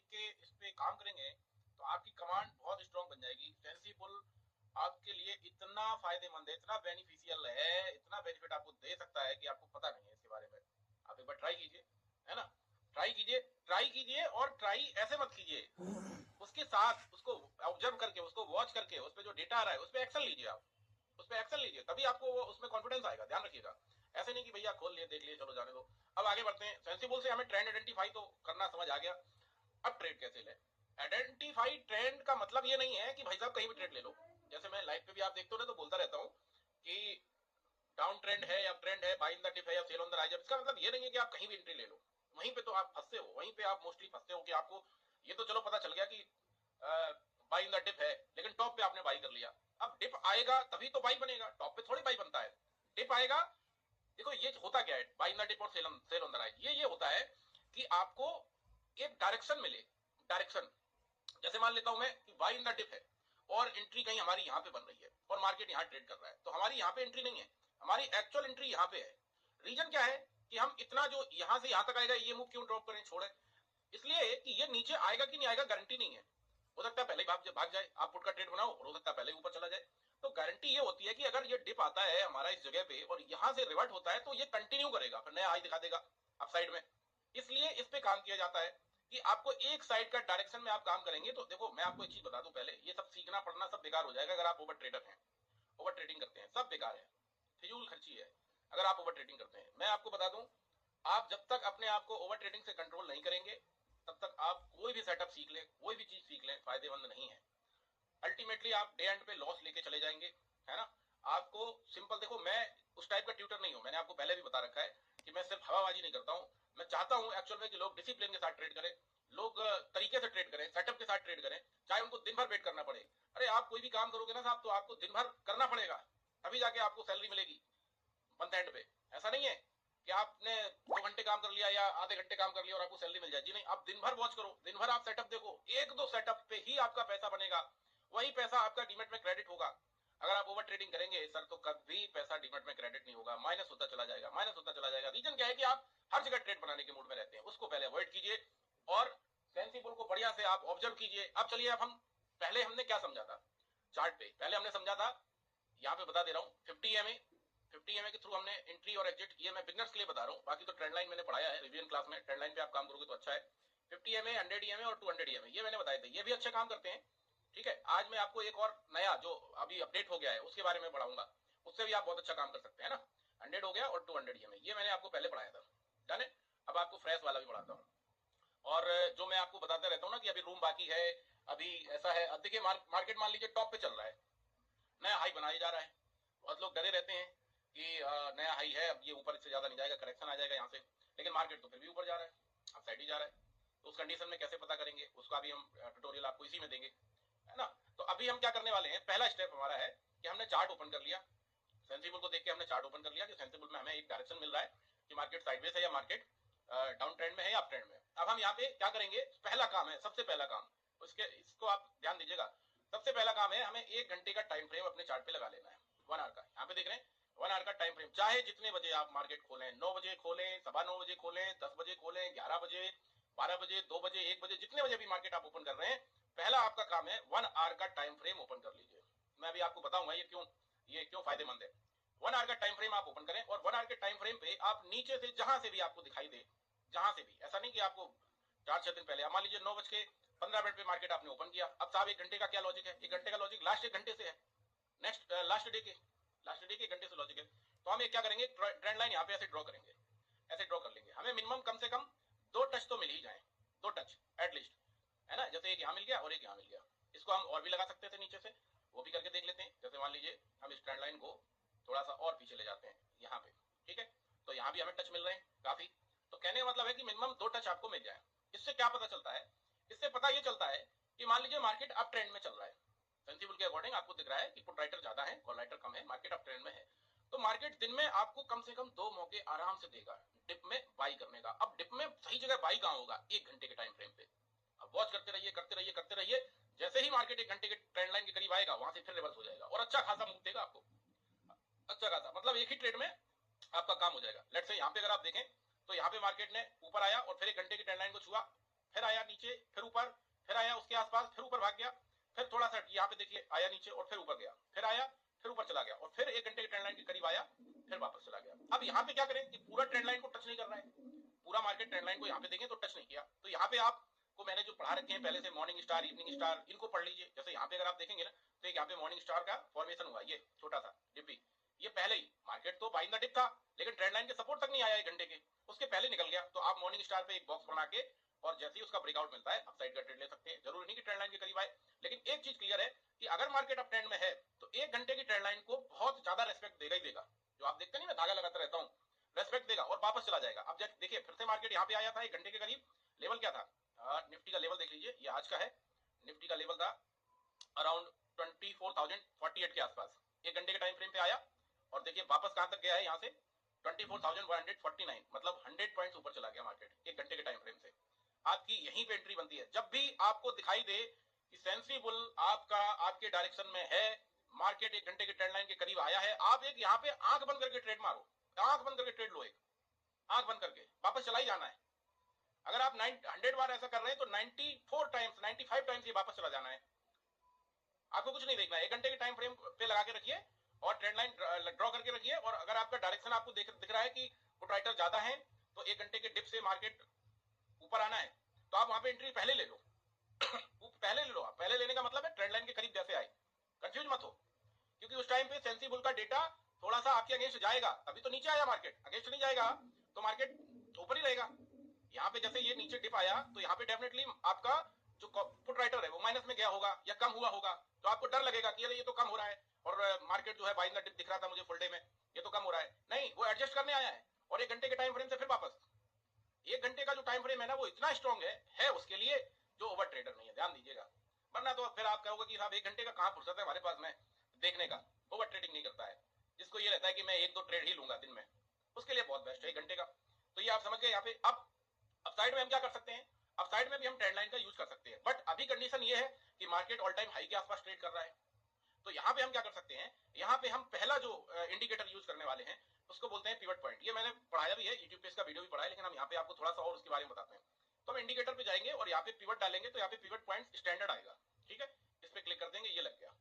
के इस पे काम करेंगे तो आपकी कमांड बहुत स्ट्रांग बन जाएगी। सेंसिबल आपके लिए इतना फायदेमंद है, इतना बेनिफिशियल है, इतना बेनिफिट आपको दे सकता है कि आपको पता नहीं है इसके बारे में। आप एक बार ट्राई कीजिए, है ना, ट्राई कीजिए, ट्राई कीजिए, और ट्राई ऐसे मत कीजिए, उसके साथ उसको ऑब्जर्व करके, उसको वॉच करके, उस पर जो डेटा आ रहा है उस पर एक्शन लीजिए। आप उस पर एक्शन लीजिए, तभी आपको वो उसमें कॉन्फिडेंस आएगा। ध्यान रखिएगा, ऐसे नहीं कि भैया खोल लिए, देख लिए, चलो जाने दो। अब आगे बढ़ते हैं। सेंसिबल से हमें ट्रेंड आइडेंटिफाई तो करना समझ आ गया। अब ट्रेड कैसे ले। आइडेंटिफाई ट्रेंड का मतलब ये नहीं है कि भाई साहब कहीं भी ट्रेड ले लो। जैसे मैं लाइव पे भी आप देखते हो ना, तो बोलता रहता हूँ कि डाउन ट्रेंड है या ट्रेंड है, बाय इन द डिप है या सेल ऑन द राइज। इसका मतलब ये नहीं है कि आप कहीं भी एंट्री ले लो। वहीं पे तो आप फंसते हो, वहीं पे आप मोस्टली फंसते हो कि आपको ये तो चलो पता चल गया कि बाय इन द डिप है, लेकिन टॉप पे आपने बाई कर लिया। अब डिप आएगा तभी तो बाई बनेगा, टॉप पे थोड़ी बाई बनता है। डिप आएगा, देखो ये होता क्या है, बाय इन द डिप और सेल ऑन द राइज, ये होता है कि आपको एक डायरेक्शन मिले। डायरेक्शन, जैसे मान लेता हूं मैं कि बाय इन द डिप है और एंट्री कहीं हमारी यहां पे बन रही है और मार्केट यहां ट्रेड कर रहा है, तो हमारी यहां पे एंट्री नहीं है, हमारी एक्चुअल एंट्री यहां पे है। रीजन क्या है कि हम इतना जो यहां से यहां तक आएगा ये मूव क्यों ड्रॉप करें, छोड़े, इसलिए कि ये नीचे आएगा कि नहीं आएगा गारंटी नहीं है। हो सकता है पहले भाग जाए, आप पुट का ट्रेड बनाओ, और हो सकता है पहले ऊपर चला जाए। तो गारंटी ये होती है कि अगर ये डिप आता है हमारा इस जगह पे और यहां से रिवर्ट होता है तो ये कंटिन्यू करेगा, फिर नया हाई दिखा देगा अप साइड में। इसलिए इस पे काम किया जाता है कि आपको एक साइड का डायरेक्शन में आप काम करेंगे। तो देखो मैं आपको एक चीज बता दूं, पहले ये सब सीखना पढ़ना सब बेकार हो जाएगा अगर आप ओवर ट्रेडर हैं, ओवर ट्रेडिंग करते हैं, सब बेकार है, फिजूल खर्ची है अगर आप ओवर ट्रेडिंग करते हैं। मैं आपको बता दूं, आप जब तक अपने आप को ओवर ट्रेडिंग से कंट्रोल नहीं करेंगे तब तक आप कोई भी सेटअप सीख लें, कोई भी चीज सीख लें, फायदेमंद नहीं है। अल्टीमेटली आप डे एंड पे लॉस लेके चले जाएंगे, है ना। आपको सिंपल देखो, मैं उस टाइप का ट्यूटर नहीं हूं, मैंने आपको पहले भी बता रखा है कि मैं सिर्फ हवाबाजी नहीं करता हूं। मैं चाहता हूं एक्चुअल में कि लोग डिसिप्लिन के साथ ट्रेड करें, लोग तरीके से ट्रेड करें, सेटअप के साथ ट्रेड करें, चाहे उनको दिन भर वेट करना पड़े। अरे आप कोई भी काम करोगे ना साहब तो आपको दिन भर करना पड़ेगा, तभी जाके आपको सैलरी मिलेगी मंथ एंड पे। ऐसा नहीं है कि आपने 2 घंटे काम कर लिया या आधे घंटे काम कर लिया और आपको सैलरी मिल जाए, जी नहीं। आप दिन भर वॉच करो, दिन भर आप सेटअप देखो, एक दो सेटअप पे ही आपका पैसा बनेगा, वही पैसा आपका डीमेट में क्रेडिट होगा। अगर आप ओवर ट्रेडिंग करेंगे सर तो कभी पैसा डीमेट में क्रेडिट नहीं होगा, माइनस होता चला जाएगा, माइनस होता चला जाएगा। रीजन क्या है कि आप हर जगह ट्रेड बनाने के मूड में रहते हैं, उसको पहले अवॉइड कीजिए और सेंसिबल को बढ़िया से आप ऑब्जर्व कीजिए। अब चलिए, अब हम पहले हमने क्या समझा था चार्ट पे, पहले हमने समझा था, यहाँ पे बता दे रहा हूँ, 50 MA के थ्रू हमने एंट्री और एग्जिट, ये मैं बिगनर्स के लिए बता रहा हूँ, बाकी तो ट्रेंड लाइन मैंने पढ़ाया है रिवीजन क्लास में, ट्रेंड लाइन पे आप काम करोगे तो अच्छा है। 50 MA, 100 EMA और 200 EMA ये मैंने बताए थे, ये भी अच्छे काम करते हैं। ठीक है, आज मैं आपको एक और नया जो अभी अपडेट हो गया है उसके बारे में पढ़ाऊंगा, उससे भी आप बहुत अच्छा काम कर सकते हैं ना। 100 हो गया और 200 EMA ये मैंने आपको पहले पढ़ाया था, जाने। अब आपको फ्रेश वाला भी पढ़ाता हूँ। और जो मैं आपको बताता रहता हूँ ना कि अभी रूम बाकी है, अभी ऐसा है। अब देखिए मार्केट मान लीजिए टॉप पे चल रहा है, नया हाई बनाया जा रहा है, बहुत लोग डरे रहते हैं कि नया हाई है, अब ये ऊपर से ज्यादा नहीं जाएगा, करेक्शन आ जाएगा यहाँ से, लेकिन मार्केट तो फिर भी ऊपर जा रहा है, अब साइड ही जा रहा है। तो उस कंडीशन में कैसे पता करेंगे, उसका भी हम ट्यूटोरियल आपको इसी में देंगे, है ना। तो अभी हम क्या करने वाले हैं, पहला स्टेप हमारा है कि हमने चार्ट ओपन कर लिया, सेंसिबल को देख के हमने चार्ट ओपन कर लिया कि सेंसिबल में हमें एक डायरेक्शन मिल रहा है कि मार्केट साइडवेज है या मार्केट डाउन ट्रेंड में है या अप ट्रेंड में। अब हम यहाँ पे क्या करेंगे, पहला काम है, सबसे पहला काम, उसके इसको आप ध्यान दीजिएगा। सबसे पहला काम है हमें 1 घंटे का टाइम फ्रेम अपने चार्ट पे लगा लेना है, 1 आवर का। यहाँ पे देख रहे हैं 1 आवर का टाइम फ्रेम, चाहे जितने बजे आप मार्केट खोलें, 9 बजे खोलें, 9:15 बजे खोलें, 10 बजे खोलें, 11 बजे, 12 बजे, 2 बजे, 1 बजे, जितने बजे भी मार्केट आप ओपन कर रहे हैं, पहला आपका काम है 1 आवर का टाइम फ्रेम ओपन कर लीजिए। मैं अभी आपको बताऊंगा ये क्यों फायदेमंद है। 1 आवर का टाइम फ्रेम आप ओपन करें और 1 आवर के टाइम फ्रेम पे आप नीचे से जहां से भी आपको दिखाई दे, जहां से भी, ऐसा नहीं कि आपको 4-6 दिन पहले, मान लीजिए 9:15 पे मार्केट आपने ओपन किया, अब साहब 1 घंटे का क्या लॉजिक है, 1 घंटे का लॉजिक लास्ट 1 घंटे से है, नेक्स्ट लास्ट डे के 1 घंटे से लॉजिक है। तो हम एक क्या करेंगे, ट्रेंड लाइन यहाँ पे ऐसे ड्रॉ करेंगे, ऐसे ड्रॉ कर लेंगे। हमें मिनिमम कम से कम 2 टच तो मिल ही जाए, 2 टच एटलीस्ट, है ना। जैसे एक यहाँ मिल गया और एक यहाँ मिल गया, इसको हम और भी लगा सकते थे नीचे से, वो भी करके देख लेते हैं। जैसे मान लीजिए हम इस ट्रेंड लाइन को थोड़ा सा और पीछे ले जाते हैं यहाँ पे, ठीक है, तो यहाँ भी हमें टच मिल रहे हैं काफी। तो कहने का मतलब है कि मिनिमम 2 टच आपको मिल जाए। इससे क्या पता चलता है, इससे पता ये चलता है कि मान लीजिए मार्केट अप ट्रेंड में चल रहा है, सेंसिबल के अकॉर्डिंग आपको दिख रहा है कि पुट राइटर ज्यादा है, कॉल राइटर कम है, मार्केट अप ट्रेंड में है, तो मार्केट दिन में आपको कम से कम 2 मौके आराम से देगा डिप में बाई करने का। अब डिप में सही जगह बाई कहां होगा, 1 घंटे के टाइम फ्रेम पे। अब वॉच करते रहिए, करते रहिए, करते रहिए, जैसे ही मार्केट 1 घंटे के ट्रेंड लाइन के करीब आएगा वहां से फिर रिवर्स हो जाएगा और अच्छा खासा मूव देगा आपको, अच्छा खासा, मतलब एक ही ट्रेड में आपका काम हो जाएगा। लेट्स से यहाँ पे अगर आप देखें तो यहाँ पे मार्केट ने ऊपर आया और फिर 1 घंटे की ट्रेंड लाइन को छुआ, फिर आया नीचे, फिर ऊपर, फिर आया उसके आसपास, फिर ऊपर भाग गया, फिर थोड़ा सा यहाँ पे देखिए आया नीचे और फिर ऊपर गया, फिर आया, फिर ऊपर चला गया और फिर 1 घंटे की ट्रेंड लाइन के करीब आया, फिर वापस चला गया। अब यहाँ पे क्या करें कि पूरा ट्रेंड लाइन को टच नहीं कर रहा है, पूरा मार्केट ट्रेंड लाइन को यहाँ पे देखें तो टच नहीं किया। तो यहाँ पे आप को मैंने जो पढ़ा रखे हैं पहले से, मॉर्निंग स्टार, इवनिंग स्टार, इनको पढ़ लीजिए। जैसे यहाँ पे अगर आप देखेंगे ना तो एक यहाँ पे मॉर्निंग स्टार का फॉर्मेशन हुआ, ये छोटा सा डिप, ये पहले ही मार्केट तो बाय द डिप था लेकिन ट्रेंड लाइन के सपोर्ट तक नहीं आया 1 घंटे के, उसके पहले निकल गया। तो आप मॉर्निंग स्टार पे एक बॉक्स बना के और जैसे ही उसका ब्रेकआउट मिलता है अपसाइड का ट्रेड ले सकते हैं। जरूरी नहीं कि ट्रेंड लाइन के करीब आए, लेकिन एक चीज क्लियर है कि अगर मार्केट अप ट्रेंड में है तो 1 घंटे की ट्रेंड लाइन को बहुत ज्यादा रेस्पेक्ट देगा ही देगा। जो आप देखते नहीं, मैं धागा लगाता रहता हूँ, रेस्पेक्ट देगा और वापस चला जाएगा। अब देखिए फिर से मार्केट यहाँ पे आया था 1 घंटे के करीब, लेवल क्या था, निफ्टी का लेवल देख लीजिए, ये आज का है, निफ्टी का लेवल था अराउंड 24,048 के आसपास। 1 घंटे के टाइम फ्रेम पे आया और देखिए वापस कहां तक गया है, यहाँ से 24,149, मतलब 100 पॉइंट्स ऊपर चला गया मार्केट 1 घंटे के टाइम फ्रेम से। आपकी यहीं पे एंट्री बनती है। जब भी आपको दिखाई दे कि सेंसिबल आपका आपके डायरेक्शन में है, मार्केट 1 घंटे के ट्रेंड लाइन के करीब आया है, आप एक यहाँ पे आंख बंद करके ट्रेड मारो, आंख बंद करके ट्रेड लो, एक आंख बंद करके वापस चला ही जाना है। अगर आप 100 बार ऐसा कर रहे हैं तो 94 टाइम्स 95 टाइम्स ये वापस चला जाना है। आपको कुछ नहीं देखना है, 1 घंटे के टाइम फ्रेम पे लगा के रखिए और ट्रेंड लाइन ड्रॉ करके रखिए। और अगर आपका डायरेक्शन आपको दिख रहा है कि पुट राइटर ज्यादा है तो 1 घंटे के डिप से मार्केट ऊपर आना है तो आप वहां पे एंट्री पहले ले लो पहले ले लो। आप पहले लेने का मतलब है ट्रेंड लाइन के करीब जैसे आए, कंफ्यूज मत हो, क्योंकि उस टाइम पे सेंसिबल का डेटा थोड़ा सा आपके अगेंस्ट जाएगा, तभी तो नीचे आया मार्केट, अगेंस्ट नहीं जाएगा तो मार्केट ऊपर ही रहेगा। यहाँ पे जैसे ये नीचे डिप आया तो यहाँ पे डेफिनेटली आपका जो पुट राइटर है वो माइनस में गया होगा या कम हुआ होगा, तो आपको डर लगेगा कि ये तो कम हो रहा है और मार्केट जो है बाइंग द डिप दिख रहा था मुझे फुल डे में, ये तो कम हो रहा है। नहीं, वो एडजस्ट करने आया है और 1 घंटे के टाइम फ्रेम से फिर वापस। 1 घंटे का जो टाइम फ्रेम है ना वो इतना स्ट्रॉन्ग है उसके लिए जो ओवर ट्रेडर नहीं है, ध्यान दीजिएगा। वरना तो फिर आप कहोगे कि साहब 1 घंटे का कहां फुर्सत है हमारे पास में देखने का, ओवर ट्रेडिंग नहीं करता है। जिसको ये रहता है कि मैं 1-2 ट्रेड ही लूंगा दिन में, उसके लिए बहुत बेस्ट है 1 घंटे का। तो ये आप समझ गए। यहाँ पे अब साइड में हम क्या कर सकते हैं, अब साइड में भी हम ट्रेंड लाइन का यूज कर सकते हैं, बट अभी कंडीशन ये है कि मार्केट ऑल टाइम हाई के आसपास ट्रेड कर रहा है। तो यहाँ पे हम क्या कर सकते हैं, यहाँ पे हम पहला जो इंडिकेटर यूज करने वाले हैं उसको बोलते हैं पिवट पॉइंट। ये मैंने पढ़ाया भी है, यूट्यूब पे इसका वीडियो भी पढ़ा है, लेकिन हम यहाँ पे आपको थोड़ा सा और उसके बारे में बताते हैं। तो हम इंडिकेटर पे जाएंगे और यहाँ पे पिवट डालेंगे तो यहाँ पे पिवट पॉइंट स्टैंडर्ड आएगा, ठीक है। इस पे क्लिक कर देंगे, ये लग गया,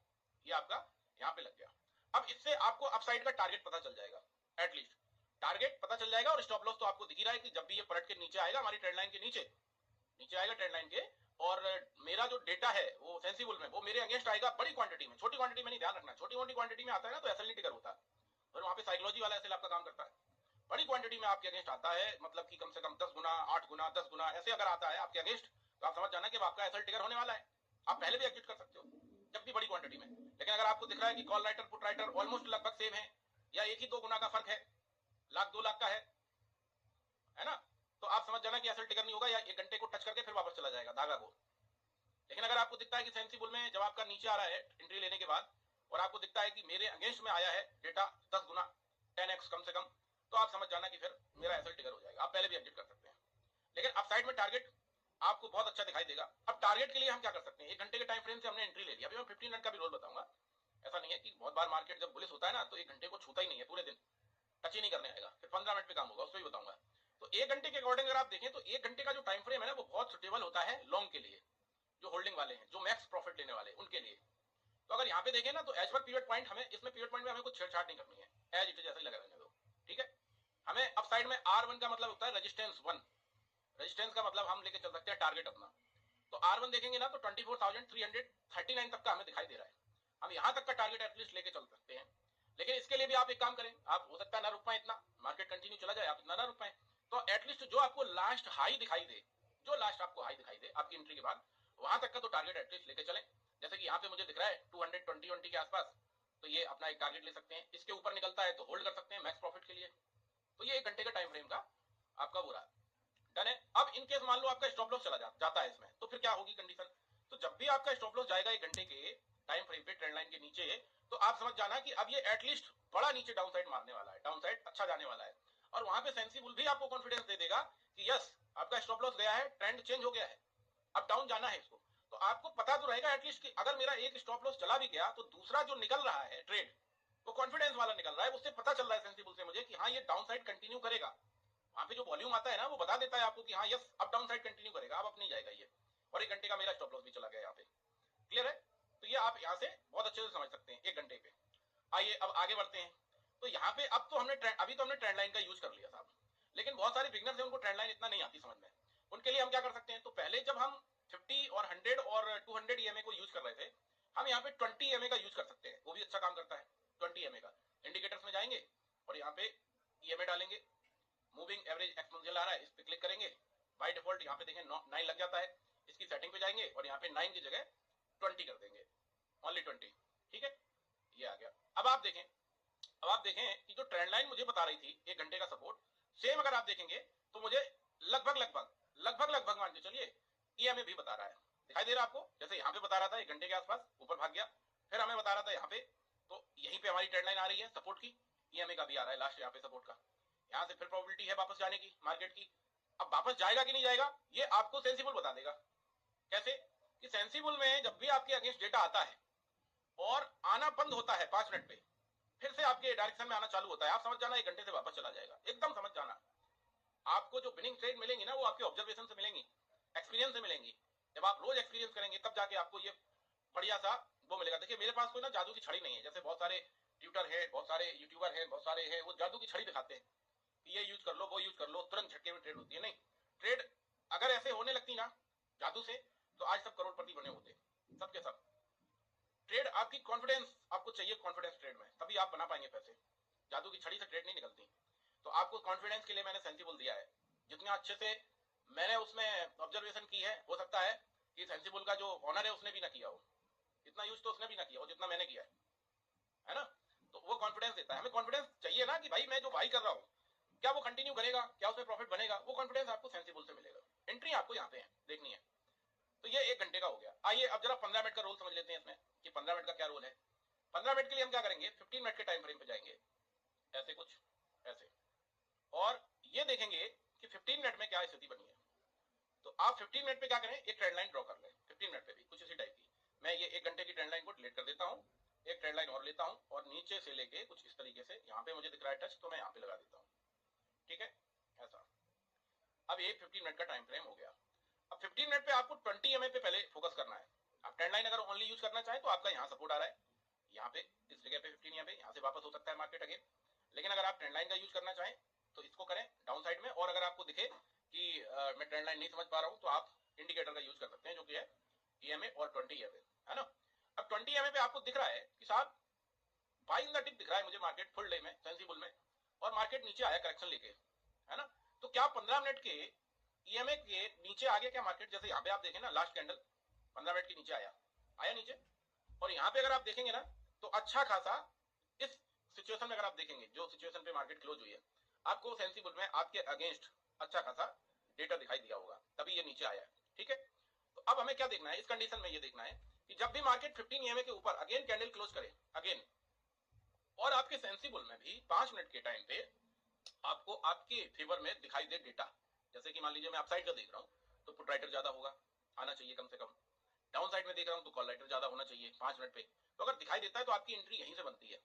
ये आपका यहाँ पे लग गया। अब इससे आपको अपसाइड का टारगेट पता चल जाएगा, एटलीस्ट टारगेट पता चल जाएगा। और स्टॉप लॉस तो आपको दिख ही रहा है कि जब भी ये पलट के नीचे आएगा हमारी ट्रेंड लाइन के नीचे आएगा ट्रेंड लाइन के, और मेरा जो डेटा है वो सेंसिबल में वो मेरे अगेंस्ट आएगा बड़ी क्वांटिटी में, छोटी क्वांटिटी में नहीं, ध्यान रखना। छोटी मोटी क्वांटिटी में आता है ना तो एसएल नहीं ट्रिगर होता, और वहां पे साइकोलॉजी वाला एसएल आपका काम करता है। बड़ी क्वांटिटी में आपके अगेंस्ट आता है, मतलब कि कम से कम 10 गुना, 8 गुना, 10 गुना ऐसे अगर आता है आपके अगेंस्ट तो आप समझ जाना कि आपका एसएल ट्रिगर होने वाला है। आप पहले भी एग्जिट कर सकते हो जब भी बड़ी क्वांटिटी में। लेकिन अगर आपको दिख रहा है कि call writer put writer almost लगभग सेम है या 1 ही 2 गुना का फर्क है, लाख 2 लाख का है ना, तो आप समझ जाना कि एसएल ट्रिगर नहीं होगा या 1 घंटे को टच करके फिर वापस चला जाएगा धागा को। लेकिन अगर आपको दिखता है कि सेंसिबल में जब आपका नीचे आ रहा है एंट्री लेने के बाद और आपको दिखता है कि मेरे अगेंस्ट में आया है डेटा 10 गुना 10x कम से कम, तो आप समझ जाना कि फिर मेरा एसएल ट्रिगर हो जाएगा, आप पहले भी एग्जिट कर सकते हैं। लेकिन अब साइड में टारगेट आपको बहुत अच्छा दिखाई देगा। अब टारगेट के लिए हम क्या कर सकते हैं, 1 घंटे के टाइम फ्रेम से हमने एंट्री ले लिया। अभी मैं 15 मिनट का भी रोल बताऊंगा। ऐसा नहीं है कि बहुत बार मार्केट जब बुलिश होता है ना तो 1 घंटे को छूता ही नहीं है, पूरे दिन टच ही नहीं करने आएगा, फिर 15 मिनट पे काम होगा, उसको भी बताऊंगा। तो 1 घंटे के अकॉर्डिंग अगर आप देखें तो 1 घंटे का जो टाइम फ्रेम है ना वो बहुत सुटेबल होता है लॉन्ग के लिए, जो होल्डिंग वाले हैं, जो मैक्स प्रॉफिट लेने वाले हैं उनके लिए। तो अगर यहाँ पे देखें ना तो एज पर पिवट पॉइंट, हमें इसमें पिवट पॉइंट में हमें कुछ छेड़छाड़ नहीं करनी है, एज इट इज ऐसे ही लगा रहने दो, ठीक है। हमें अब साइड में R1 का मतलब होता है रेजिस्टेंस 1, रेजिस्टेंस का मतलब हम लेके चल सकते हैं टारगेट अपना। तो R1 देखेंगे ना तो 24,339 तक का हमें दिखाई दे रहा है, हम यहाँ तक का टारगेट एटलीस्ट लेके चल सकते हैं। लेकिन इसके लिए भी आप एक काम करें, आप हो सकता है ना रुक पाए इतना, मार्केट कंटिन्यू चला जाए आप इतना ना रुक पाए, तो एटलीस्ट जो आपको लास्ट हाई दिखाई दे, जो लास्ट आपको हाई दिखाई दे आपकी एंट्री के बाद, वहां तक का तो टारगेट एटलीस्ट लेके चलें। जैसे कि यहाँ पे मुझे दिख रहा है 220 के आसपास, तो ये अपना एक टारगेट ले सकते हैं। इसके ऊपर निकलता है तो होल्ड कर सकते हैं मैक्स प्रॉफिट के लिए। तो ये 1 घंटे का टाइम फ्रेम का आपका वो रहा, डन है। अब इन केस मान लो आपका स्टॉप लॉस चला जाता है इसमें, तो फिर क्या होगी कंडीशन, तो जब भी आपका स्टॉप लॉस जाएगा 1 घंटे के टाइम फ्रेम पे ट्रेंड लाइन के नीचे, तो आप समझ जाना कि अब ये एटलीस्ट बड़ा नीचे डाउन साइड मारने वाला है, डाउन साइड अच्छा जाने वाला है। और वहां पे सेंसिबल भी आपको कॉन्फिडेंस दे देगा कि यस आपका स्टॉप लॉस गया है, ट्रेंड चेंज हो गया है, अब डाउन जाना है इसको। तो आपको पता तो रहेगा एटलीस्ट कि अगर मेरा एक स्टॉप लॉस चला भी गया तो दूसरा जो निकल रहा है ट्रेड वो कॉन्फिडेंस वाला निकल रहा है, उससे पता चल रहा है सेंसिबल से मुझे कि हाँ ये डाउन साइड कंटिन्यू करेगा। वहां पे जो वॉल्यूम आता है ना वो बता देता है आपको कि हाँ यस अब डाउन साइड कंटिन्यू करेगा, अब नहीं जाएगा। आप यहाँ से बहुत अच्छे से समझ सकते हैं 1 घंटे पे। आइए अब आगे बढ़ते हैं। तो यहाँ पे अब तो हमने अभी तो हमने ट्रेंड लाइन का यूज कर लिया साहब, लेकिन बहुत सारे बिगनर्स हैं, उनको ट्रेंड लाइन इतना नहीं आती समझ में। उनके लिए हम क्या कर सकते हैं, तो पहले जब हम 50 और 100 और 200 EMA को यूज कर रहे थे, हम यहाँ पे 20 EMA का यूज कर सकते हैं, वो भी अच्छा काम करता है। 20 EMA का इंडिकेटर्स में जाएंगे और यहाँ पे EMA डालेंगे, मूविंग एवरेज एक्सपोनेंशियल आ रहा है, इस पे क्लिक करेंगे। बाय डिफॉल्ट यहाँ पे देखें 9 लग जाता है। इसकी सेटिंग पे जाएंगे और यहाँ पे 9 की जगह 20 कर देंगे, ओनली 20। ठीक है, ये आ गया। अब आप देखें कि जो ट्रेंड लाइन मुझे बता रही थी 1 घंटे का सपोर्ट, सेम अगर आप देखेंगे तो मुझे लगभग मान के चलिए EMA भी बता रहा है। दिखाई दे रहा है आपको, जैसे यहाँ पे बता रहा था 1 घंटे के आसपास ऊपर भाग गया, फिर हमें बता रहा था यहाँ पे, तो यहीं पे हमारी ट्रेंड लाइन आ रही है सपोर्ट की, EMA का भी आ रहा है लास्ट यहाँ पे सपोर्ट का। यहाँ से फिर प्रोबेबिलिटी है वापस जाने की मार्केट की। अब वापस जाएगा कि नहीं जाएगा ये आपको सेंसिबल बता देगा। कैसे कि सेंसिबल में जब भी आपके अगेंस्ट डेटा आता है और आना बंद होता है 5 मिनट पे, फिर से आपके डायरेक्शन में आना चालू होता है, आप समझ जाना 1 घंटे से वापस चला जाएगा, एकदम समझ जाना। आपको जो विनिंग ट्रेड मिलेंगी ना वो आपके ऑब्जर्वेशन से मिलेंगी, एक्सपीरियंस से मिलेंगी। जब आप रोज एक्सपीरियंस करेंगे तब जाके आपको ये बढ़िया सा वो मिलेगा। देखिए मेरे पास कोई ना जादू की छड़ी नहीं है, जैसे बहुत सारे ट्यूटर है, बहुत सारे यूट्यूबर है, बहुत सारे है, वो जादू की छड़ी दिखाते हैं कि ये यूज कर लो वो यूज कर लो, तुरंत झटके में ट्रेड होती है। नहीं, ट्रेड अगर ऐसे होने लगती ना जादू से तो आज सब करोड़पति बने होते, सबके सब। ट्रेड आपकी कॉन्फिडेंस, आपको चाहिए कॉन्फिडेंस ट्रेड में, तभी आप बना पाएंगे पैसे। जादू की छड़ी से ट्रेड नहीं निकलती। तो आपको कॉन्फिडेंस के लिए मैंने सेंसिबल दिया है। जितना अच्छे से मैंने उसमें ऑब्जर्वेशन की है, हो सकता है कि सेंसिबल का जो ऑनर है उसने भी ना किया हो, इतना यूज तो उसने भी ना किया हो जितना मैंने किया है ना। तो वो कॉन्फिडेंस देता है। हमें कॉन्फिडेंस चाहिए ना कि भाई मैं जो बाई कर रहा हूँ क्या वो कंटिन्यू करेगा, क्या उसमें प्रॉफिट बनेगा, वो कॉन्फिडेंस आपको सेंसिबल से मिलेगा। एंट्री आपको यहाँ पे है देखनी है। तो ये 1 घंटे का हो गया। आइए अब जरा 15 मिनट का रोल समझ लेते हैं इसमें कि 15 मिनट का क्या रोल है। 15 मिनट के लिए हम क्या करेंगे, 15 मिनट के टाइम फ्रेम पे जाएंगे, ऐसे कुछ ऐसे, और ये देखेंगे कि 15 मिनट में क्या स्थिति बनी है। तो आप 15 मिनट पे क्या करें, एक ट्रेंड लाइन ड्रॉ कर लें। 15 मिनट पे भी कुछ इसी टाइप की, मैं ये 1 घंटे की ट्रेंड लाइन को डिलीट कर देता हूँ, एक ट्रेंड लाइन और लेता हूँ और नीचे से लेके कुछ इस तरीके से, यहाँ पे मुझे दिख रहा है टच तो मैं यहाँ पे लगा देता हूँ। ठीक है, ऐसा। अब ये 15 मिनट का टाइम फ्रेम हो गया। अब 15 मिनट पे आपको 20 EMA पे पहले फोकस करना है। आप ट्रेंड लाइन अगर ओनली यूज करना चाहें तो आपका यहाँ सपोर्ट आ रहा है, यहाँ पे इस जगह पे 15 EMA, यहाँ से वापस हो सकता है मार्केट अगेन। लेकिन अगर आप ट्रेंड लाइन का यूज करना चाहें तो इसको करें डाउन साइड में, और अगर आपको दिखे कि मैं ट्रेंड लाइन नहीं समझ पा रहा हूँ तो आप इंडिकेटर का यूज कर सकते हैं जो कि है EMA और 20 EMA, है ना। अब 20 EMA पे आपको दिख रहा है कि साहब बाई इन द डिप दिख रहा है मुझे मार्केट फुल डे में सेंसिबल में, और मार्केट नीचे आया करेक्शन लेके, है ना। तो क्या 15 मिनट के EMA के नीचे आ गया क्या मार्केट, जैसे यहाँ पे आप देखें ना लास्ट कैंडल 15 मिनट के नीचे आया नीचे, और यहाँ पे अगर आप देखेंगे ना तो अच्छा खासा इस सिचुएशन में अगर आप देखेंगे जो सिचुएशन पे मार्केट क्लोज हुई है, आपको सेंसिबल में आपके अगेंस्ट अच्छा खासा डेटा दिखाई दिया होगा, तभी ये नीचे आया है। ठीक है, तो अब हमें क्या देखना है इस कंडीशन में, ये देखना है कि जब भी मार्केट 15 EMA के ऊपर अगेन कैंडल क्लोज करे अगेन, और आपके सेंसिबल में भी 5 मिनट के टाइम पे आपको आपके फेवर में दिखाई दे डेटा, जैसे कि मान लीजिए मैं अपसाइड का देख रहा हूं तो पुट राइटर ज्यादा होगा, आना चाहिए कम से कम। डाउन साइड में देख रहा हूं तो कॉल राइटर ज्यादा होना चाहिए 5 मिनट पे। तो अगर दिखाई देता है तो आपकी एंट्री यहीं से बनती है।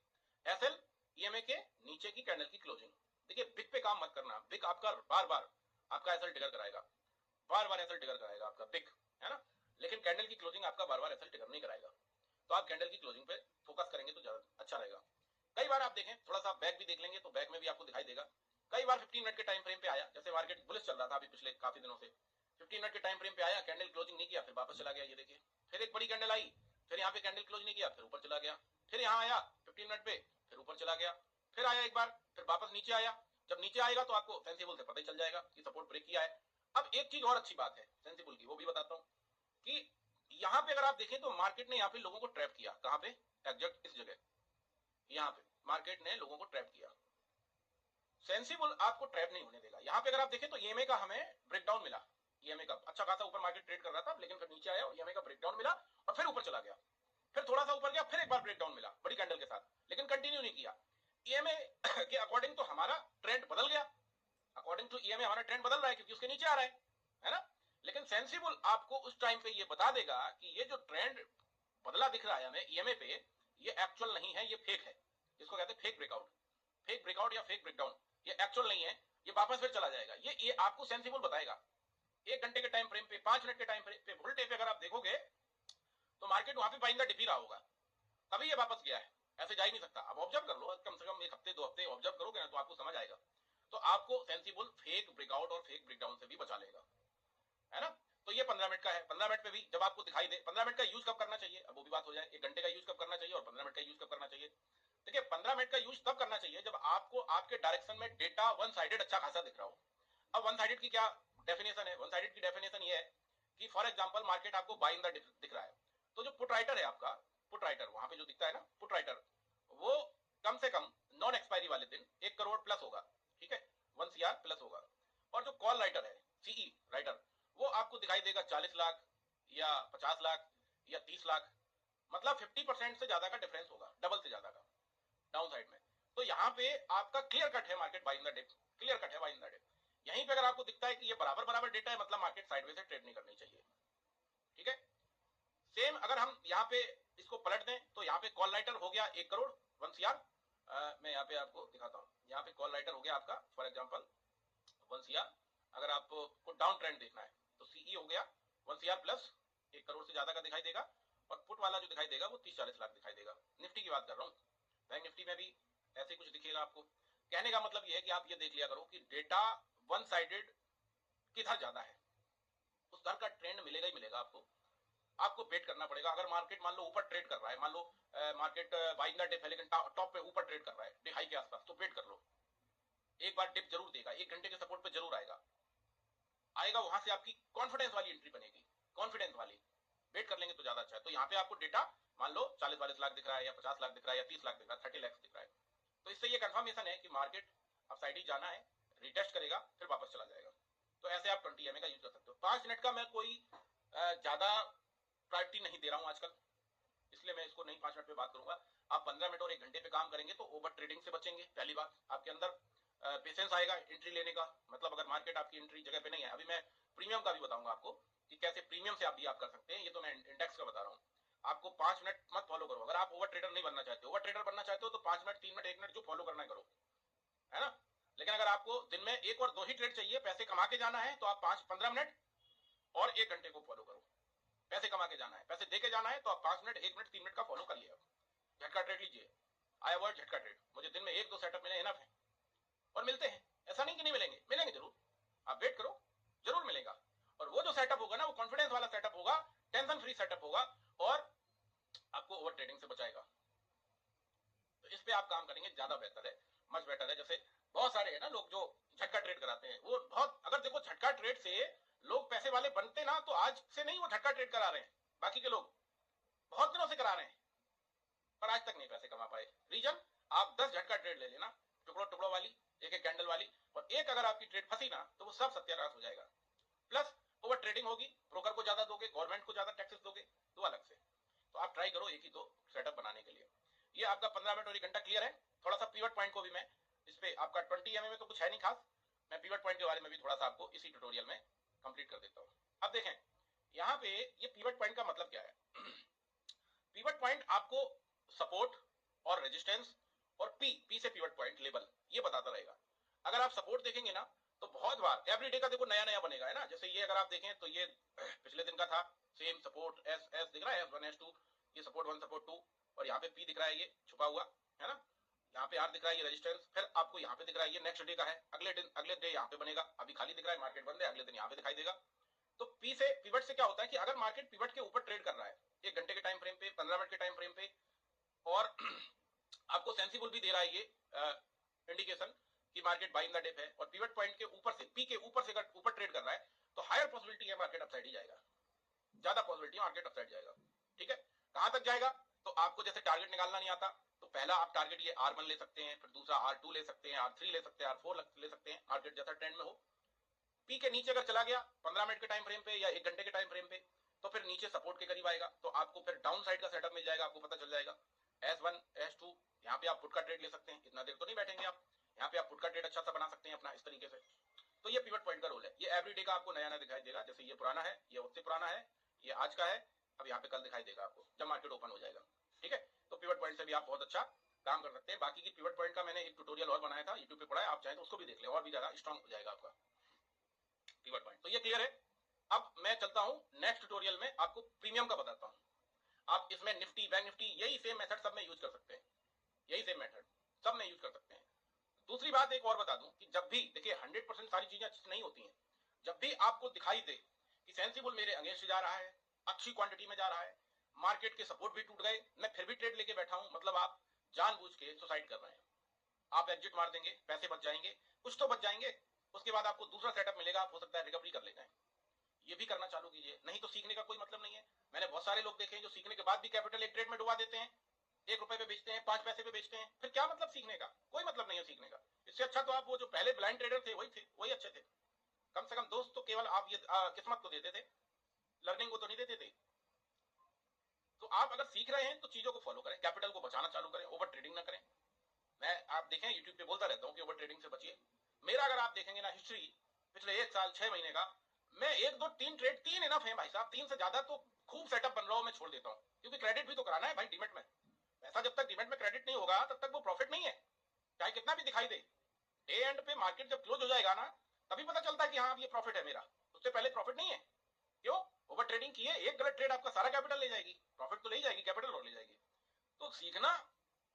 एसएल EMA के नीचे की कैंडल की क्लोजिंग। देखिए बिग पे काम मत करना, बिग आपका बार बार आपका एसएल ट्रिगर कराएगा, बार बार एसएल ट्रिगर कराएगा आपका बिग, है ना। लेकिन कैंडल की क्लोजिंग आपका बार बार एसएल ट्रिगर नहीं कराएगा। तो आप कैंडल की क्लोजिंग पे फोकस करेंगे तो ज्यादा अच्छा रहेगा। कई बार आप देखें, थोड़ा सा बैक भी देख लेंगे तो बैक में भी आपको दिखाई देगा, कई बार 15 मिनट के टाइम फ्रेम पे आया, जैसे मार्केट बुलिश चल रहा था अभी पिछले काफी दिनों से, 15 मिनट के टाइम फ्रेम पे आया, कैंडल क्लोजिंग नहीं किया, फिर वापस चला गया। ये देखिए फिर एक बड़ी कैंडल आई, फिर यहाँ पे कैंडल क्लोज नहीं किया, फिर ऊपर चला गया, फिर यहाँ आया 15 मिनट पे, फिर ऊपर चला गया, फिर आया एक बार, फिर वापस नीचे आया। जब नीचे आएगा तो आपको सेंसिबल से पता ही चल जाएगा कि सपोर्ट ब्रेक किया है। अब एक चीज और अच्छी बात है सेंसिबल की, वो भी बताता हूँ कि यहाँ पे अगर आप देखें तो मार्केट ने यहाँ पे लोगों को ट्रैप किया, कहाँ पे, एग्जैक्ट इस जगह, यहाँ पे मार्केट ने लोगों को ट्रैप किया। सेंसिबल आपको ट्रैप नहीं होने देगा। यहाँ पे अगर आप देखें तो EMA का हमें ब्रेकडाउन मिला, EMA का अच्छा खासा ऊपर मार्केट ट्रेड कर रहा था, लेकिन फिर नीचे आया और EMA का ब्रेकडाउन मिला और फिर ऊपर चला गया, फिर थोड़ा सा ऊपर गया, फिर एक बार ब्रेकडाउन मिला बड़ी कैंडल के साथ, लेकिन कंटिन्यू नहीं किया। EMA के अकॉर्डिंग तो हमारा ट्रेंड बदल गया, अकॉर्डिंग टू EMA हमारा ट्रेंड बदल रहा है क्योंकि उसके नीचे आ रहा है ना। लेकिन सेंसिबल आपको उस टाइम पे ये बता देगा कि ये जो ट्रेंड बदला दिख रहा है हमें EMA पे, ये एक्चुअल नहीं है, ये फेक है। इसको कहते हैं फेक ब्रेकआउट या फेक ब्रेकडाउन। ये एक्चुअल नहीं है, ये वापस फिर चला जाएगा। ये आपको सेंसिबल बताएगा। 1 घंटे के टाइम फ्रेम पे, 5 मिनट के टाइम फ्रेम पे, वोल्टे पे अगर आप देखोगे तो मार्केट वहां पे बाइंग द डिप ही रहा होगा, तभी ये वापस गया है, ऐसे जा ही नहीं सकता। अब ऑब्जर्व कर लो, कम से कम 1 हफ्ते 2 हफ्ते ऑब्जर्व करोगे ना तो आपको समझ आएगा। तो आपको सेंसिबल फेक ब्रेकआउट और फेक ब्रेकडाउन से भी बचा लेगा, है ना। तो ये 15 मिनट का है। 15 मिनट पे भी जब आपको दिखाई दे, 15 मिनट का यूज कब करना चाहिए, अब वो भी बात हो जाए। 1 घंटे का यूज कब करना चाहिए और 15 मिनट का यूज कब करना चाहिए। देखिए 15 मिनट का यूज तब करना चाहिए जब आपको आपके डायरेक्शन में डेटा वन साइडेड अच्छा खासा दिख रहा हो। अब वन साइडेड की क्या डेफिनेशन है, वन साइडेड की डेफिनेशन ये है कि फॉर एग्जांपल मार्केट आपको बाय इन द डिप दिख रहा है, तो जो पुट राइटर है आपका, पुट राइटर वहां पे जो दिखता है ना पुट राइटर, वो कम से कम नॉन एक्सपायरी वाले दिन 1 करोड़ प्लस होगा, ठीक है, 1 CR प्लस होगा। और जो कॉल राइटर है, सीई राइटर, वो आपको दिखाई देगा 40 लाख या 50 लाख या 30 लाख, मतलब 50% से ज्यादा का डिफरेंस होगा, डबल से ज्यादा का डाउन साइड में। तो यहाँ पे आपका क्लियर कट है market buy in the dip, clear cut है बाय इन द डिप। यहीं पे अगर आपको दिखता है कि ये बराबर बराबर डेटा है, मतलब मार्केट साइडवेज से ट्रेड नहीं करनी चाहिए, ठीक है। सेम अगर हम यहाँ पे इसको पलट दें तो यहाँ पे कॉल राइटर हो गया 1 करोड़ 1 CR। मैं यहाँ पे आपको दिखाता हूँ, यहाँ पे कॉल राइटर हो गया आपका फॉर एग्जांपल 1 CR। अगर आपको डाउन ट्रेंड देखना है तो सीई हो गया 1 CR प्लस 1 करोड़ से ज्यादा का दिखाई देगा, और पुट वाला जो दिखाई देगा वो 30-40 लाख दिखाई देगा। निफ्टी की बात कर रहा हूँ, बैंक निफ्टी में भी ऐसे कुछ दिखेगा आपको। कहने का मतलब ये है कि आप ये देख लिया करो कि डेटा वन साइडेड किधर ज्यादा है, उस तरह का ट्रेंड मिलेगा ही मिलेगा आपको। आपको वेट करना पड़ेगा। अगर मार्केट मान लो ऊपर ट्रेड कर रहा है, मान लो मार्केट बाइंग द डिप है लेकिन टॉप पे ऊपर ट्रेड कर रहा है हाई के आसपास, तो वेट कर लो, एक बार डिप जरूर देगा, 1 घंटे के सपोर्ट पे जरूर आएगा, आएगा वहां से आपकी कॉन्फिडेंस वाली एंट्री बनेगी, कॉन्फिडेंस वाली। वेट कर लेंगे तो ज्यादा अच्छा है। तो यहाँ पे आपको डेटा मान लो 40-42 लाख दिख रहा है या 50 लाख दिख रहा है या 30 लाख दिख रहा है, 30 लाख दिख रहा है, तो इससे ये कंफर्मेशन है कि मार्केट अपसाइड ही जाना है, रिटेस्ट करेगा फिर वापस चला जाएगा। तो ऐसे आप 20 EMA का यूज कर सकते हो। 5 मिनट का मैं कोई ज्यादा प्रायोरिटी नहीं दे रहा हूं आजकल, इसलिए मैं इसको नहीं 5 मिनट पे बात करूंगा। आप 15 मिनट और 1 घंटे पे काम करेंगे तो ओवर ट्रेडिंग से बचेंगे। पहली बात, आपके अंदर पेशेंस आएगा एंट्री लेने का, मतलब अगर मार्केट आपकी एंट्री जगह पे नहीं है। अभी मैं प्रीमियम का भी बताऊंगा आपको कि कैसे प्रीमियम से आप भी आप कर सकते हैं, ये तो मैं इंडेक्स का बता रहा हूँ आपको। 5 मिनट मत फॉलो करो अगर आप ओवर ट्रेडर नहीं बनना चाहते। ओवर ट्रेडर बनना चाहते हो तो 5 मिनट 3 मिनट 1 मिनट जो फॉलो करना है करो, है ना। लेकिन अगर आपको दिन में 1 और 2 ही ट्रेड चाहिए, पैसे कमा के जाना है, तो आप 5-15 मिनट और 1 घंटे को फॉलो करो। पैसे कमा के जाना है, पैसे दे के जाना है, तो आप 5 मिनट 1 मिनट 3 मिनट का फॉलो करिए। आप झटका ट्रेड लीजिए, आई अवॉइड झटका ट्रेड। मुझे दिन में 1-2 सेटअप मिले इनफ है, और मिलते हैं, ऐसा नहीं कि नहीं मिलेंगे, मिलेंगे जरूर। आप वेट करो, जरूर मिलेगा। और वो जो सेटअप होगा ना, वो कॉन्फिडेंस वाला सेटअप होगा, टेंशन फ्री सेटअप होगा, और आपको ओवर ट्रेडिंग से बचाएगा। तो इस पे आप काम करेंगे, ज्यादा बेहतर है, मच बेटर है। जैसे बहुत सारे है ना लोग जो झटका ट्रेड कराते हैं, वो बहुत, अगर देखो झटका ट्रेड से लोग पैसे वाले बनते ना, तो आज से नहीं वो झटका ट्रेड करा रहे हैं, बाकी के लोग बहुत दिनों से करा रहे हैं पर आज तक नहीं पैसे कमा पाए। रीजन, आप 10 झटका ट्रेड ले लेना, टुकड़ों टुकड़ों वाली, एक एक कैंडल वाली, और एक अगर आपकी ट्रेड फंसी ना तो वो सब सत्यानाश हो जाएगा। प्लस ओवर ट्रेडिंग होगी, ब्रोकर को ज्यादा दोगे, गवर्नमेंट को ज्यादा टैक्सेस दोगे, तो अलग से। तो आप ट्राई करो एक ही दो सेटअप बनाने के लिए। ये आपका 15 मिनट और 1 घंटा क्लियर है। थोड़ा सा पिवट पॉइंट को भी मैं इस पे, आपका 20 EMA में तो कुछ है नहीं खास, मैं पिवट पॉइंट के बारे में भी थोड़ा सा आपको इसी ट्यूटोरियल में कंप्लीट कर देता हूँ। अब देखें यहाँ पे ये पिवट पॉइंट का मतलब क्या है। पिवट पॉइंट आपको सपोर्ट और रेजिस्टेंस और पी से पिवट पॉइंट लेवल ये बताता रहेगा। अगर आप सपोर्ट देखेंगे ना तो बहुत बार एवरीडे का देखो नया नया बनेगा, है ना। जैसे ये अगर आप देखें तो ये पिछले दिन का था, सेम सपोर्ट एस एस दिख रहा है, S1 S2, ये सपोर्ट 1 सपोर्ट 2, और यहाँ पे पी दिख रहा है ये छुपा हुआ, है ना। यहाँ पे आर दिख रहा है ये रेजिस्टेंस, फिर आपको यहाँ पे दिख रहा है ये नेक्स्ट डे का है, अगले डे यहाँ पे बनेगा। अभी खाली दिख रहा है, मार्केट बंद है, अगले दिन यहाँ पे दिखाई देगा। तो पी से पिवट से क्या होता है कि अगर मार्केट पिवट के ऊपर ट्रेड कर रहा है 1 घंटे के टाइम फ्रेम पे, 15 मिनट के टाइम फ्रेम पे, और आपको सेंसिबल भी दे रहा है ये इंडिकेशन कि मार्केट बाइंग द डिप है, और पिवट पॉइंट के ऊपर से, पी के ऊपर से अगर ऊपर ट्रेड कर रहा है तो हायर पॉसिबिलिटी है मार्केट अपसाइड ही जाएगा, ज्यादा पॉसिबिलिटी है मार्केट अपसाइड जाएगा। ठीक है, कहां तक जाएगा, तो आपको जैसे टारगेट निकालना नहीं आता तो पहला आप टारगेट ये R1 ले सकते हैं, फिर दूसरा R2 ले सकते हैं, R3 ले सकते हैं, R4 ले सकते हैं, मार्केट जैसा ट्रेंड में हो। पी के नीचे अगर चला गया 15 मिनट के टाइम फ्रेम पे या 1 घंटे के टाइम फ्रेम पे, तो फिर नीचे सपोर्ट के करीब आएगा, तो आपको फिर डाउन साइड का सेटअप मिल जाएगा, आपको पता चल जाएगा। S1 S2 यहाँ पे आप पुट का ट्रेड ले सकते हैं, इतना देर तो नहीं बैठेंगे आप, यहाँ पे आप पुट का ट्रेड अच्छा सा बना सकते हैं अपना इस तरीके से। तो ये पिवट पॉइंट का रोल है। ये एवरीडे का आपको नया नया दिखाई देगा, जैसे ये पुराना है, ये उससे पुराना है, ये आज का है, अब यहाँ पे कल दिखाई देगा आपको जब मार्केट ओपन हो जाएगा। ठीक है, तो पिवट पॉइंट से भी आप बहुत अच्छा काम कर सकते हैं। बाकी की पिवट पॉइंट का मैंने एक ट्यूटोरियल और बनाया था, यूट्यूब पे पड़ा है, आप चाहें तो उसको भी देख लें, और भी ज्यादा स्ट्रॉन्ग हो जाएगा आपका पिवट पॉइंट। तो ये क्लियर है। अब मैं चलता हूं नेक्स्ट ट्यूटोरियल में, आपको प्रीमियम का बताता हूं। आप इसमें निफ्टी बैंक निफ्टी यही सेम मेथड सब में यूज कर सकते हैं, यही सेम मेथड सब में यूज कर सकते हैं। दूसरी बात एक और बता दूं कि जब भी देखिए 100% सारी चीजें अच्छी नहीं होती हैं, जब भी आपको दिखाई दे कि सेंसिबल मेरे अगेंस्ट जा रहा है, अच्छी क्वांटिटी में जा रहा है, मार्केट के सपोर्ट भी टूट गए, मैं फिर भी ट्रेड लेके बैठा हूं, मतलब आप जानबूझ के सुसाइड कर रहे हैं। आप एग्जिट मार देंगे, पैसे बच जाएंगे, कुछ तो बच जाएंगे, उसके बाद आपको दूसरा सेटअप मिलेगा, आप हो सकता है रिकवरी कर ले जाए। ये भी करना चालू कीजिए, नहीं तो सीखने का कोई मतलब नहीं है। मैंने बहुत सारे लोग देखे हैं जो सीखने के बाद भी कैपिटल एक ट्रेड में डुबा देते हैं, 1 रुपए पे बेचते हैं, 5 पैसे पे बेचते हैं, फिर क्या मतलब सीखने का? कोई मतलब नहीं है सीखने का। इससे अच्छा तो आप वो जो पहले ब्लाइंड ट्रेडर थे वही अच्छे थे। कम से कम दोस्त तो केवल आप ये किस्मत को देते थे, लर्निंग को तो नहीं देते थे। तो आप अगर सीख रहे हैं तो चीजों को फॉलो करें, कैपिटल को बचाना चालू करें, ओवर ट्रेडिंग ना करें। मैं आप देखें यूट्यूब पे बोलता रहता हूं कि ओवर ट्रेडिंग से बचिए। मेरा अगर आप देखेंगे ना हिस्ट्री पिछले 1 साल 6 महीने का, मैं 1 2 3 ट्रेड, 3 इनफ है भाई साहब, 3 से ज्यादा तो खूब सेटअप बन रहा हूं, मैं छोड़ देता हूं, क्योंकि क्रेडिट भी तो कराना है भाई डीमेट में। पैसा जब तक डीमेट में क्रेडिट नहीं होगा तब तक वो प्रॉफिट नहीं है, चाहे कितना भी दिखाई दे। डे एंड पे मार्केट जब क्लोज हो जाएगा ना, तभी पता चलता है कि हाँ ये प्रॉफिट है मेरा, उससे पहले प्रॉफिट नहीं है। क्यों? ओवर ट्रेडिंग किए, एक गलत ट्रेड आपका सारा कैपिटल ले जाएगी, प्रॉफिट तो ले जाएगी, कैपिटल और ले जाएगी। तो सीखना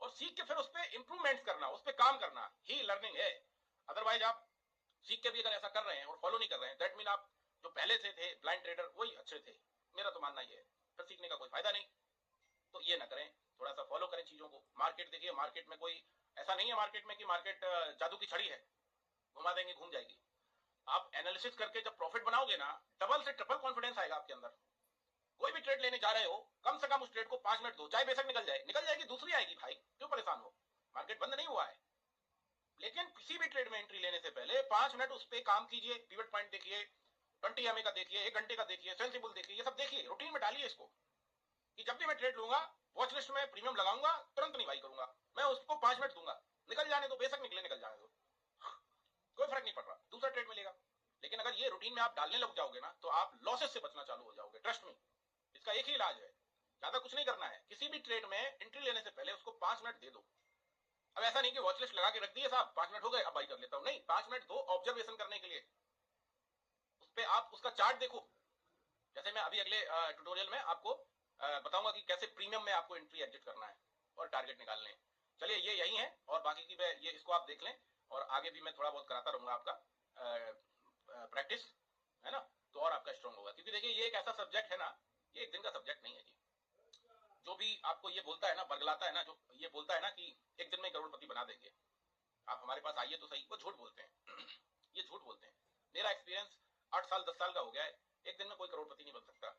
और सीख के फिर उस पर इंप्रूवमेंट करना, उस पर काम करना ही लर्निंग है। अदरवाइज आप सीख के भी अगर ऐसा कर रहे हैं और फॉलो नहीं कर रहे हैं, दैट मीन आप जो पहले से थे ब्लाइंड ट्रेडर वही अच्छे थे। मेरा तो मानना ये है, फिर सीखने का कोई फायदा नहीं। तो ये ना करें, थोड़ा सा फॉलो करें चीजों को। मार्केट देखिए, मार्केट में कोई ऐसा नहीं है मार्केट में कि मार्केट जादू की छड़ी है, घुमा देंगे घूम जाएगी। आप एनालिसिस करके जब प्रॉफिट बनाओगे ना, डबल से ट्रिपल कॉन्फिडेंस आएगा आपके अंदर। कोई भी ट्रेड लेने जा रहे हो, कम से कम उस ट्रेड को 5 मिनट दो, चाहे बेशक निकल जाए, निकल जाएगी, दूसरी आएगी भाई, क्यों परेशान हो? मार्केट बंद नहीं हुआ है। लेकिन किसी भी ट्रेड में एंट्री लेने से पहले 5 मिनट उस पर काम कीजिए, पिवट पॉइंट देखिए, 20 EMA का देखिए, 1 घंटे का देखिए, सेंसिबल देखिए, ये सब देखिए, रूटीन में डालिए इसको कि जब भी मैं ट्रेड लूंगा, वॉच लिस्ट में प्रीमियम लगाऊंगा, तुरंत नहीं बाई करूंगा, मैं उसको 5 मिनट दूंगा, निकल जाने दो, बेशक निकले, निकल जाने दो, कोई फर्क नहीं पड़ रहा, दूसरा ट्रेड मिलेगा। लेकिन अगर ये रूटीन में आप डालने लग जाओगे ना, तो आप लॉसेस से बचना चालू हो जाओगे, ट्रस्ट मी। इसका एक ही इलाज है, ज्यादा कुछ नहीं करना है। किसी भी ट्रेड में एंट्री लेने से पहले उसको 5 मिनट दे दो। अब ऐसा नहीं कि वॉच लिस्ट लगा के रख दिए साहब, 5 मिनट हो गए अब बाई कर लेता हूं, नहीं, 5 मिनट दो ऑब्जर्वेशन करने के लिए। उस पर आप उसका चार्ट देखो, जैसे मैं अभी अगले ट्यूटोरियल में आपको बताऊंगा कि कैसे प्रीमियम में आपको एंट्री एग्जिट करना है और टारगेट निकालने हैं। चलिए ये यही है, और बाकी की ये इसको आप देख लें, और आगे भी मैं थोड़ा बहुत कराता रहूंगा आपका प्रैक्टिस, है ना, तो और आपका स्ट्रांग होगा। क्योंकि देखिए ये एक ऐसा सब्जेक्ट है ना, ये एक दिन का सब्जेक्ट नहीं है जी। जो भी आपको ये बोलता है ना, बरगलाता है ना, जो ये बोलता है ना कि एक दिन में करोड़पति बना देंगे, आप हमारे पास आइए तो सही, वो झूठ बोलते हैं। ये झूठ बोलते हैं। मेरा एक्सपीरियंस 8 साल 10 साल का हो गया है, एक दिन में कोई करोड़पति नहीं बन सकता,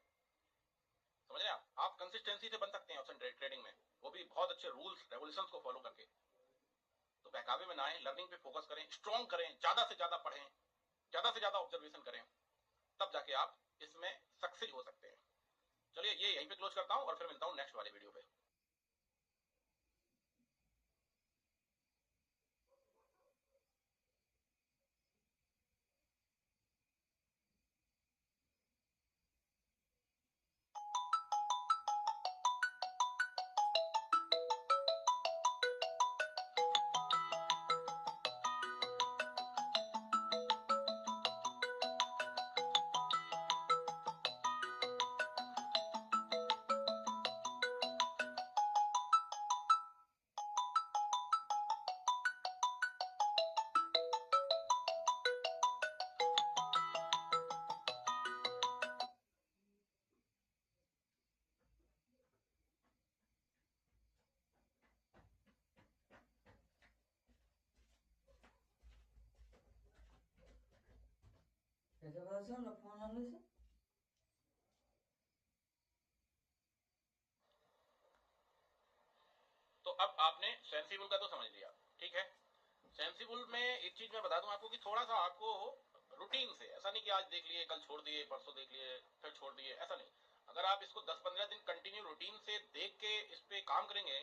समझ रहे हैं आप कंसिस्टेंसी से बन सकते हैं ऑप्शन ट्रेडिंग में, वो भी बहुत अच्छे रूल्स रेगुलेशंस को फॉलो करके। तो बहकावे में ना आए, लर्निंग पे फोकस करें, स्ट्रॉन्ग करें, ज्यादा से ज्यादा पढ़ें, ज्यादा से ज्यादा ऑब्जर्वेशन करें, तब जाके आप इसमें सक्सेस हो सकते हैं। चलिए ये यहीं पे क्लोज करता हूं और फिर मिलता हूं नेक्स्ट वाले वीडियो पे। कैसे पता चला फोन आने से? तो अब आपने सेंसिबल का तो समझ लिया, ठीक है। सेंसिबल में एक चीज मैं बता दूं आपको कि थोड़ा सा आपको रूटीन से, ऐसा नहीं कि आज देख लिए कल छोड़ दिए, परसों देख लिए फिर छोड़ दिए, ऐसा नहीं। अगर आप इसको 10-15 दिन कंटिन्यू रूटीन से देख के इस पे काम करेंगे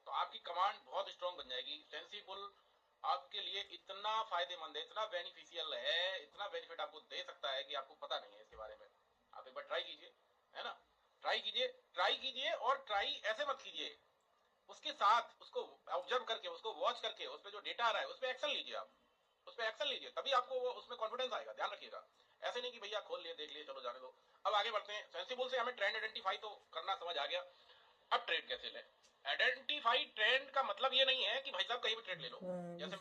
तो आपकी कमांड बहुत स्ट्रांग बन जाएगी। सेंसिबल आपके लिए इतना फायदेमंद है, इतना बेनिफिशियल है, इतना बेनिफिट आपको दे सकता है कि आपको पता नहीं है इसके बारे में। आप एक बार ट्राई कीजिए, है ना, ट्राई कीजिए, ट्राई कीजिए, और ट्राई ऐसे मत कीजिए, उसके साथ उसको ऑब्जर्व करके, उसको वॉच करके, उस पर जो डेटा आ रहा है उस पर एक्शन लीजिए। आप उस पर एक्शन लीजिए, तभी आपको वो उसमें कॉन्फिडेंस आएगा, ध्यान रखिएगा। ऐसे नहीं कि भैया खोल लिए देख लिए चलो जाने दो। अब आगे बढ़ते हैं। सेंसिबल से हमें ट्रेंड आइडेंटिफाई तो करना समझ आ गया। अब ट्रेड कैसे लें? आइडेंटिफाई ट्रेंड का मतलब ये नहीं है कि भाई साहब कहीं भी ट्रेड ले लो। जैसे